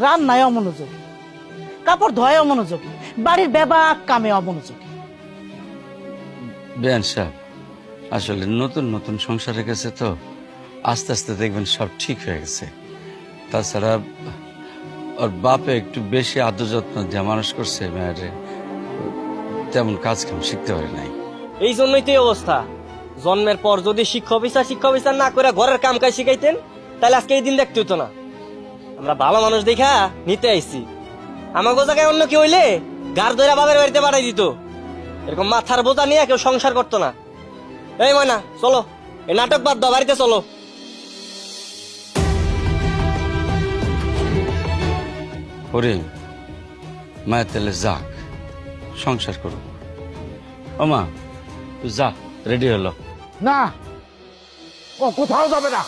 রান্নায় অমনোযোগী, কাপড় ধোয় অমনোযোগী, বাড়ির ব্যাপক কামে অমনোযোগী। বেয়ান সাহেব, আসলে নতুন নতুন সংসারে গেছে তো, আস্তে আস্তে দেখবেন সব ঠিক হয়ে গেছে। তাছাড়া ওর বাপে একটু বেশি আদর যত্ন দিয়ে মানুষ করছে, মেয়েরে তেমন কাজ কাম শিখতে পারে নাই। এই জন্যই তো এই অবস্থা। জন্মের পর যদি শিক্ষা বিচার না করে ঘরের কাম কাজ শিখাইতেন, তাহলে আজকে এই দিন দেখতে হতো না। আমরা ভালো মানুষ দেখা নিতে আইছি। আমাকে জায়গায় অন্য কি হইলে গার ধরে বাবার বাড়িতে পাঠাই দিত। এরকম মাথার বোঝা নিয়ে কেউ সংসার করতো না। এই ময়না, চলো, এই নাটক বাদ দাও, বাড়িতে চলো। করিম, মায়ের তেলে যাক, সংসার করুক। ও মা, তুই যা, রেডি হলো। না, ও কোথাও যাবে না।